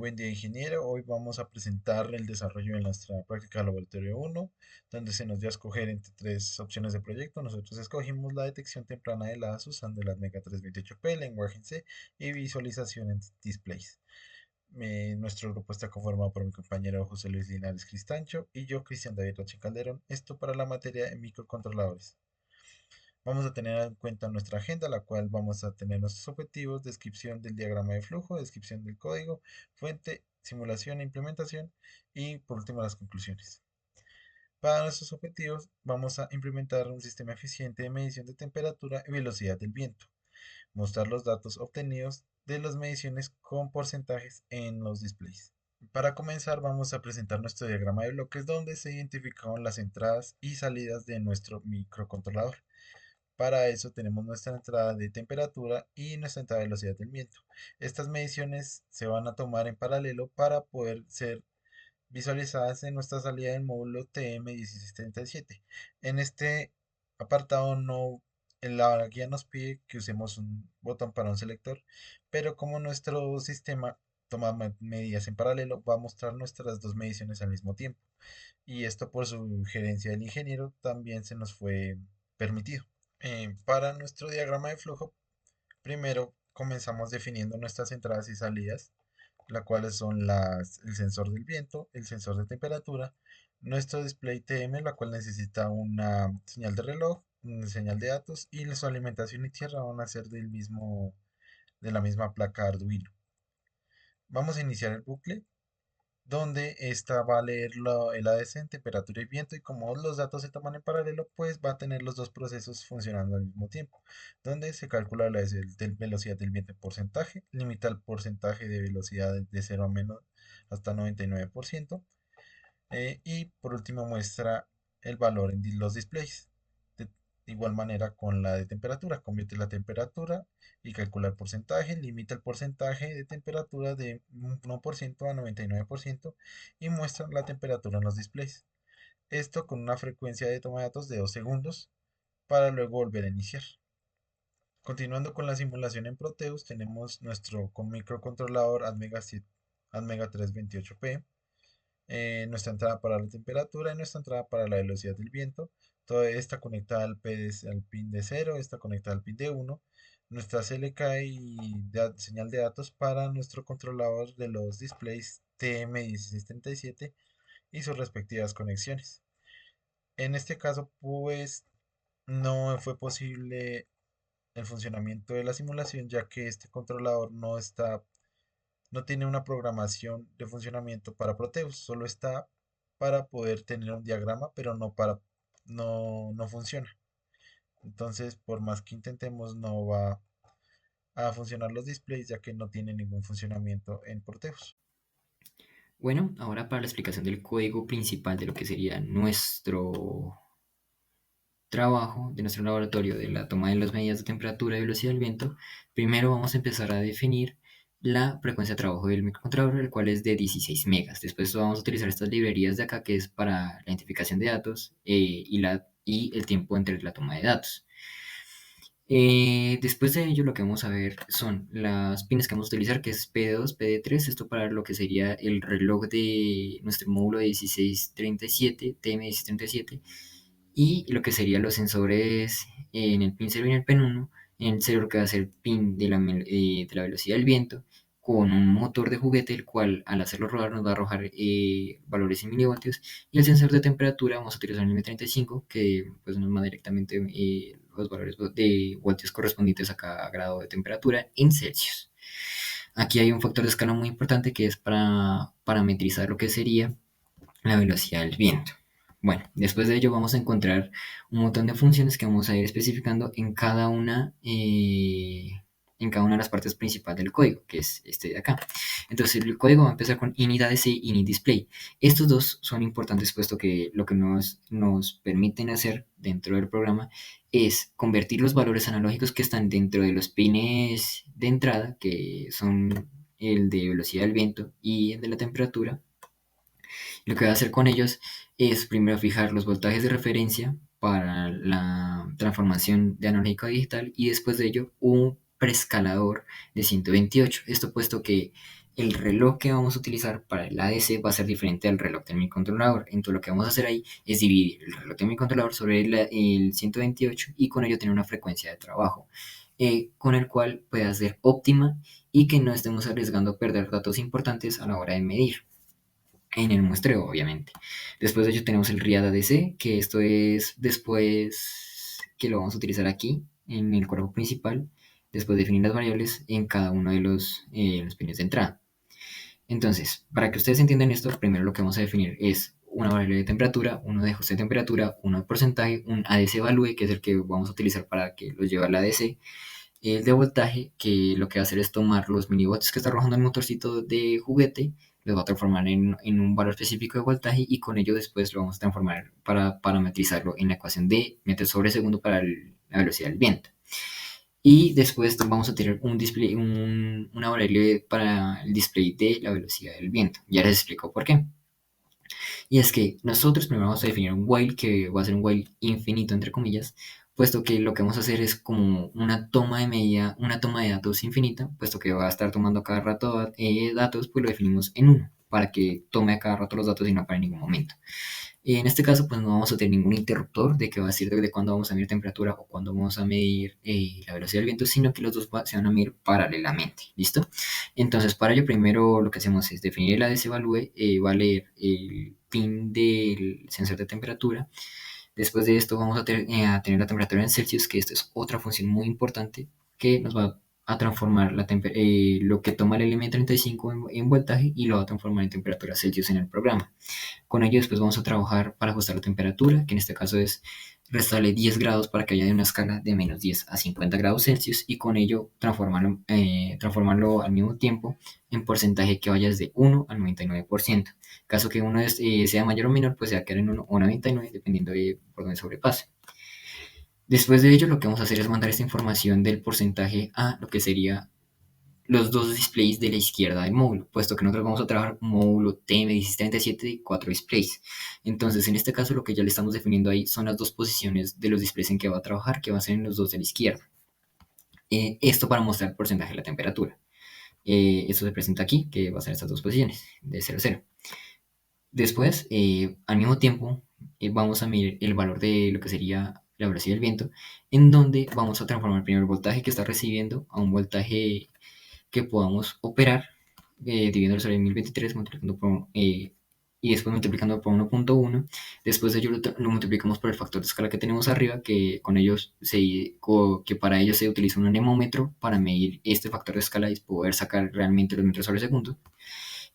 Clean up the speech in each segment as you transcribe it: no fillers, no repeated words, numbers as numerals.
Buen día, ingeniero. Hoy vamos a presentar el desarrollo de nuestra práctica de laboratorio uno, donde se nos dio a escoger entre tres opciones de proyecto. Nosotros escogimos la detección temprana de las usando el ATmega 328P, lenguaje en C y visualización en displays. Nuestro grupo está conformado por mi compañero José Luis Linares Cristancho y yo, Cristian David Roche Calderón. Esto para la materia de microcontroladores. Vamos a tener en cuenta nuestra agenda, la cual vamos a tener nuestros objetivos, descripción del diagrama de flujo, descripción del código, fuente, simulación e implementación y por último las conclusiones. Para nuestros objetivos vamos a implementar un sistema eficiente de medición de temperatura y velocidad del viento, mostrar los datos obtenidos de las mediciones con porcentajes en los displays. Para comenzar vamos a presentar nuestro diagrama de bloques donde se identificaron las entradas y salidas de nuestro microcontrolador. Para eso tenemos nuestra entrada de temperatura y nuestra entrada de velocidad del viento. Estas mediciones se van a tomar en paralelo para poder ser visualizadas en nuestra salida del módulo TM1637. En este apartado no, la guía nos pide que usemos un botón para un selector, pero como nuestro sistema toma medidas en paralelo, va a mostrar nuestras dos mediciones al mismo tiempo. Y esto por sugerencia del ingeniero también se nos fue permitido. Para nuestro diagrama de flujo, primero comenzamos definiendo nuestras entradas y salidas, las cuales son el sensor del viento, el sensor de temperatura, nuestro display TM, la cual necesita una señal de reloj, una señal de datos y su alimentación y tierra van a ser de la misma placa Arduino. Vamos a iniciar el bucle donde esta va a leer el ADC en temperatura y viento y como los datos se toman en paralelo, pues va a tener los dos procesos funcionando al mismo tiempo, donde se calcula la velocidad del viento en porcentaje, limita el porcentaje de velocidad de 0 a menos hasta 99%, y por último muestra el valor en los displays. De igual manera con la de temperatura, convierte la temperatura y calcula el porcentaje, limita el porcentaje de temperatura de 1% a 99% y muestra la temperatura en los displays. Esto con una frecuencia de toma de datos de 2 segundos para luego volver a iniciar. Continuando con la simulación en Proteus, tenemos nuestro microcontrolador Atmega 328P, nuestra entrada para la temperatura y nuestra entrada para la velocidad del viento. Toda esta conectada al pin de 0, está conectada al pin de 1. Nuestra CLK y señal de datos para nuestro controlador de los displays TM1637 y sus respectivas conexiones. En este caso, pues no fue posible el funcionamiento de la simulación ya que este controlador no tiene una programación de funcionamiento para Proteus, solo está para poder tener un diagrama, pero no funciona. Entonces, por más que intentemos, no va a funcionar los displays ya que no tiene ningún funcionamiento en Proteus. Bueno, ahora para la explicación del código principal de lo que sería nuestro trabajo, de nuestro laboratorio, de la toma de las medidas de temperatura y velocidad del viento, primero vamos a empezar a definir la frecuencia de trabajo del microcontrolador, el cual es de 16 megas. Después vamos a utilizar estas librerías de acá, que es para la identificación de datos y el tiempo entre la toma de datos. Después de ello, lo que vamos a ver son las pines que vamos a utilizar, que es PD2, PD3, esto para lo que sería el reloj de nuestro módulo de 1637, TM1637, y lo que serían los sensores en el pin 0 y en el pin 1, en el 0 que va a ser pin de la velocidad del viento, con un motor de juguete, el cual al hacerlo rodar nos va a arrojar valores en milivoltios, y el sensor de temperatura vamos a utilizar el M35, que pues nos da directamente los valores de voltios correspondientes a cada grado de temperatura en Celsius. Aquí hay un factor de escala muy importante que es para parametrizar lo que sería la velocidad del viento. Bueno, después de ello vamos a encontrar un montón de funciones que vamos a ir especificando en cada una de las partes principales del código, que es este de acá. Entonces el código va a empezar con init.adc y init.display. Estos dos son importantes puesto que lo que nos permiten hacer dentro del programa es convertir los valores analógicos que están dentro de los pines de entrada, que son el de velocidad del viento y el de la temperatura. Lo que voy a hacer con ellos es primero fijar los voltajes de referencia para la transformación de analógico a digital y después de ello un preescalador de 128. Esto puesto que El reloj que vamos a utilizar para el ADC va a ser diferente al reloj del microcontrolador. Entonces lo que vamos a hacer ahí es dividir el reloj del microcontrolador sobre el 128 y con ello tener una frecuencia de trabajo con el cual pueda ser óptima y que no estemos arriesgando a perder datos importantes a la hora de medir en el muestreo, obviamente. Después de ello tenemos el RIAD ADC, que esto es después que lo vamos a utilizar aquí en el cuerpo principal, después de definir las variables en cada uno de los pines de entrada. Entonces, para que ustedes entiendan esto, primero lo que vamos a definir es una variable de temperatura, uno de ajuste de temperatura, uno de porcentaje, un ADC value, que es el que vamos a utilizar para que los lleve al ADC, el de voltaje, que lo que va a hacer es tomar los milivoltios que está arrojando el motorcito de juguete, los va a transformar en un valor específico de voltaje y con ello después lo vamos a transformar para parametrizarlo en la ecuación de metros sobre segundo para la velocidad del viento. Y después vamos a tener un display, una variable para el display de la velocidad del viento. Ya les explico por qué. Y es que nosotros primero vamos a definir un while que va a ser un while infinito, entre comillas, puesto que lo que vamos a hacer es como una toma de medida, una toma de datos infinita, puesto que va a estar tomando a cada rato datos, pues lo definimos en uno, para que tome a cada rato los datos y no para en ningún momento. En este caso, pues no vamos a tener ningún interruptor de que va a decir de cuándo vamos a medir temperatura o cuándo vamos a medir la velocidad del viento, sino que los dos se van a medir paralelamente, ¿listo? Entonces, para ello, primero lo que hacemos es definir el ADC value, va a leer el pin del sensor de temperatura. Después de esto vamos a tener la temperatura en Celsius, que esto es otra función muy importante que nos va a transformar lo que toma el LM35 en voltaje y lo va a transformar en temperatura Celsius en el programa. Con ello después vamos a trabajar para ajustar la temperatura, que en este caso es restarle 10 grados para que haya una escala de menos 10 a 50 grados Celsius y con ello transformarlo al mismo tiempo en porcentaje que vaya desde 1 al 99%. Caso que uno sea mayor o menor, pues se va a quedar en 1 o 99 dependiendo de por dónde sobrepase. Después de ello, lo que vamos a hacer es mandar esta información del porcentaje a lo que sería los dos displays de la izquierda del módulo, puesto que nosotros vamos a trabajar un módulo TM1637 de 4 displays. Entonces, en este caso, lo que ya le estamos definiendo ahí son las dos posiciones de los displays en que va a trabajar, que va a ser en los dos de la izquierda. Esto para mostrar el porcentaje de la temperatura. Esto se presenta aquí, que va a ser estas dos posiciones, de 0 a 0. Después, al mismo tiempo, vamos a medir el valor de lo que sería la velocidad del viento, en donde vamos a transformar primero el voltaje que está recibiendo a un voltaje que podamos operar dividiendo sobre 1023 multiplicando y después multiplicando por 1.1. Después de ello lo multiplicamos por el factor de escala que tenemos arriba, que con ellos que para ello se utiliza un anemómetro para medir este factor de escala y poder sacar realmente los metros sobre segundo.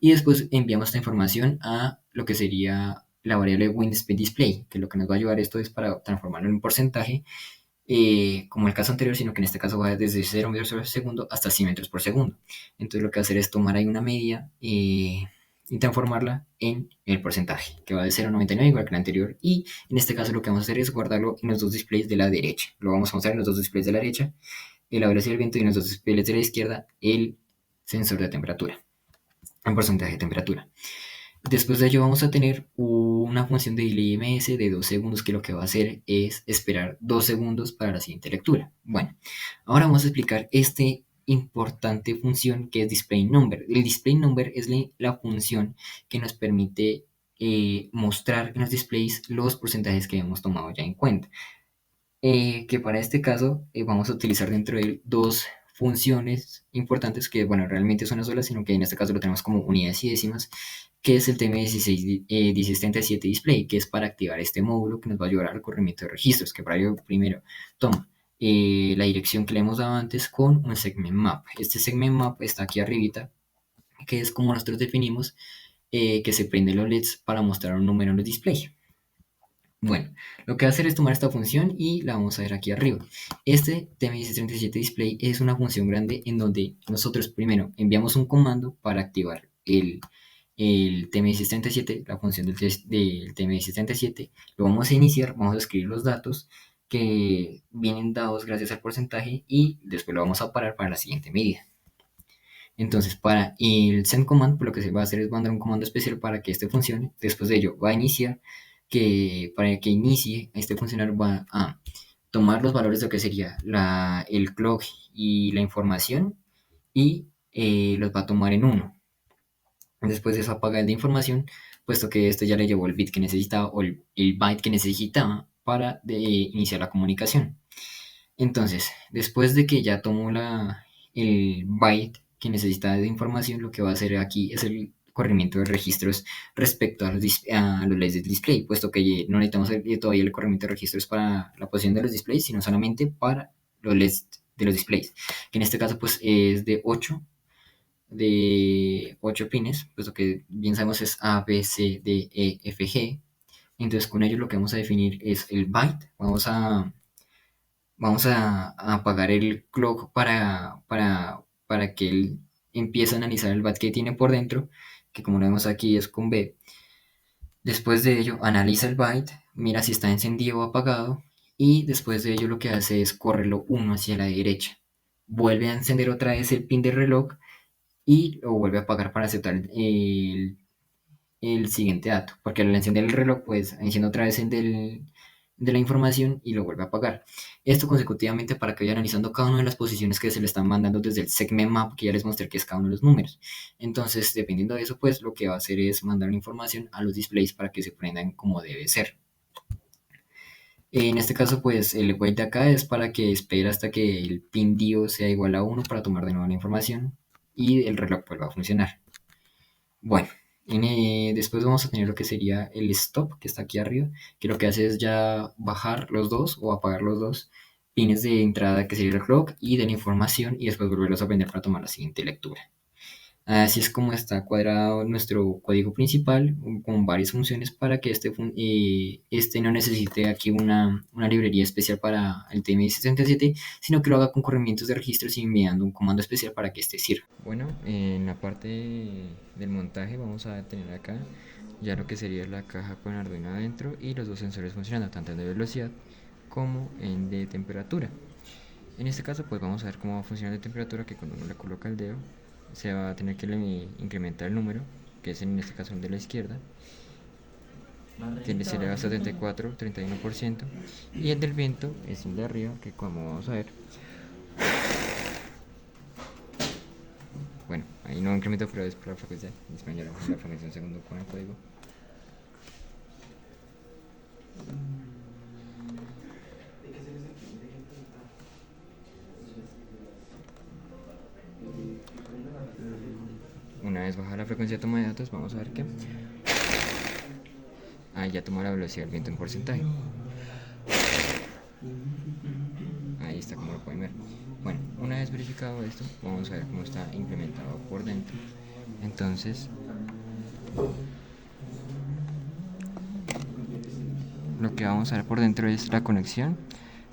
Y después enviamos esta información a lo que sería la variable WinSpeed Display, que lo que nos va a ayudar esto es para transformarlo en un porcentaje como el caso anterior, sino que en este caso va desde 0 metros por segundo hasta 100 metros por segundo. Entonces lo que va a hacer es tomar ahí una media y transformarla en el porcentaje, que va de 0,99 igual que el anterior. Y en este caso lo que vamos a hacer es guardarlo en los dos displays de la derecha. Lo vamos a mostrar en los dos displays de la derecha, la velocidad del viento, y en los dos displays de la izquierda, el sensor de temperatura, el porcentaje de temperatura. Después de ello vamos a tener una función de delay ms de 2 segundos que lo que va a hacer es esperar 2 segundos para la siguiente lectura. Bueno, ahora vamos a explicar esta importante función que es display number. El display number es la función que nos permite mostrar en los displays los porcentajes que hemos tomado ya en cuenta. Que para este caso vamos a utilizar dentro de él dos funciones importantes que, bueno, realmente son una sola, sino que en este caso lo tenemos como unidades y décimas, que es el TM1637 display, que es para activar este módulo que nos va a ayudar al corrimiento de registros, que para ello primero toma la dirección que le hemos dado antes con un segment map. Este segment map está aquí arribita, que es como nosotros definimos que se prenden los LEDs para mostrar un número en los displays. Bueno, lo que va a hacer es tomar esta función y la vamos a ver aquí arriba. Este TM1637 display es una función grande en donde nosotros primero enviamos un comando para activar el TM1637, la función del TM1637. Lo vamos a iniciar, vamos a escribir los datos que vienen dados gracias al porcentaje y después lo vamos a parar para la siguiente medida. Entonces, para el send command, pues lo que se va a hacer es mandar un comando especial para que este funcione. Después de ello, va a iniciar, que para que inicie, este funcionario va a tomar los valores de lo que sería el clock y la información y los va a tomar en 1. Después de eso apaga el de información, puesto que este ya le llevó el bit que necesitaba o el byte que necesitaba para iniciar la comunicación. Entonces, después de que ya tomó el byte que necesitaba de información, lo que va a hacer aquí es el corrimiento de registros respecto a los LEDs del display, puesto que no necesitamos todavía el corrimiento de registros para la posición de los displays, sino solamente para los LEDs de los displays, que en este caso pues es de 8 pines, puesto que bien sabemos es A, B, C, D, E, F, G. Entonces con ello lo que vamos a definir es el byte. Vamos a apagar el clock para que él empiece a analizar el byte que tiene por dentro, que como lo vemos aquí es con B. Después de ello analiza el byte, mira si está encendido o apagado, y después de ello lo que hace es correrlo uno hacia la derecha. Vuelve a encender otra vez el pin de reloj y lo vuelve a apagar para aceptar el siguiente dato, porque al encender el reloj, pues enciende otra vez de la información y lo vuelve a apagar. Esto consecutivamente para que vaya analizando cada una de las posiciones que se le están mandando desde el segment map que ya les mostré que es cada uno de los números. Entonces, dependiendo de eso, pues lo que va a hacer es mandar una información a los displays para que se prendan como debe ser. En este caso, pues el wait de acá es para que espera hasta que el pin DIO sea igual a 1 para tomar de nuevo la información y el reloj vuelva a funcionar. Bueno, después vamos a tener lo que sería el stop, que está aquí arriba, que lo que hace es ya bajar los dos o apagar los dos pines de entrada, que sería el clock, y de la información, y después volverlos a prender para tomar la siguiente lectura. Así es como está cuadrado nuestro código principal con varias funciones para que este no necesite aquí una librería especial para el TM67, sino que lo haga con corrimientos de registros y enviando un comando especial para que este sirva. Bueno, en la parte del montaje vamos a tener acá ya lo que sería la caja con Arduino adentro y los dos sensores funcionando, tanto en de velocidad como en de temperatura. En este caso pues vamos a ver cómo va a funcionar de temperatura, que cuando uno le coloca el dedo se va a tener que incrementar el número, que es en este caso el de la izquierda, que se le va a 74, 31%, y el del viento es el de arriba, que como vamos a ver, bueno, ahí no incremento, pero es por la frecuencia, disminuye la frecuencia un segundo con el código. Una vez baja la frecuencia de toma de datos, vamos a ver que ahí ya tomó la velocidad del viento en porcentaje. Ahí está, como lo pueden ver. Bueno, una vez verificado esto, vamos a ver cómo está implementado por dentro. Entonces, lo que vamos a ver por dentro es la conexión,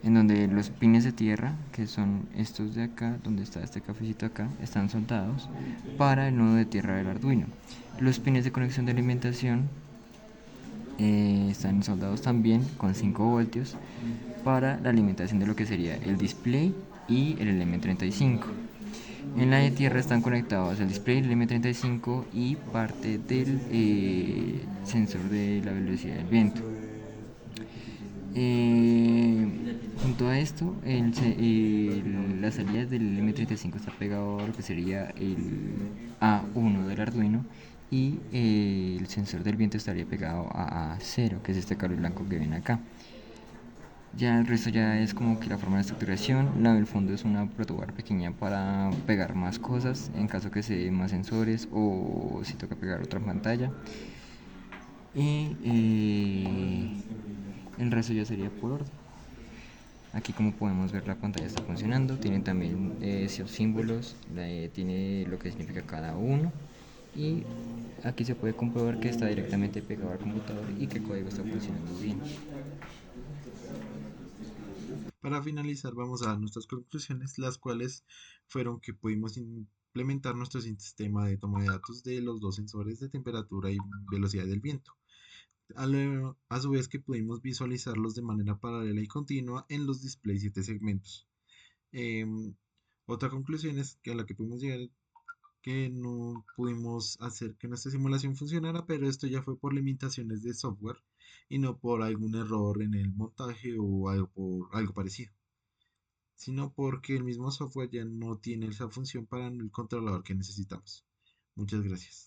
en donde los pines de tierra, que son estos de acá, donde está este cafecito acá, están soldados para el nodo de tierra del Arduino. Los pines de conexión de alimentación están soldados también con 5 voltios para la alimentación de lo que sería el display y el LM35. En la de tierra están conectados el display, el M35 y parte del sensor de la velocidad del viento. Junto a esto, la salida del M35 está pegado a lo que sería el A1 del Arduino, y el sensor del viento estaría pegado a A0, que es este cable blanco que ven acá. Ya el resto ya es como que la forma de estructuración. La del fondo es una protoboard pequeña para pegar más cosas en caso que se den más sensores o si toca pegar otra pantalla. Y el resto ya sería por orden. Aquí como podemos ver la pantalla está funcionando, tienen también ciertos símbolos, tiene lo que significa cada uno, y aquí se puede comprobar que está directamente pegado al computador y que el código está funcionando bien. Para finalizar, vamos a dar nuestras conclusiones, las cuales fueron que pudimos implementar nuestro sistema de toma de datos de los dos sensores de temperatura y velocidad del viento. A su vez que pudimos visualizarlos de manera paralela y continua en los displays 7 segmentos. Em, Otra conclusión es que a la que pudimos llegar, que no pudimos hacer que nuestra simulación funcionara, pero esto ya fue por limitaciones de software y no por algún error en el montaje o algo, por algo parecido, sino porque el mismo software ya no tiene esa función para el controlador que necesitamos. Muchas gracias.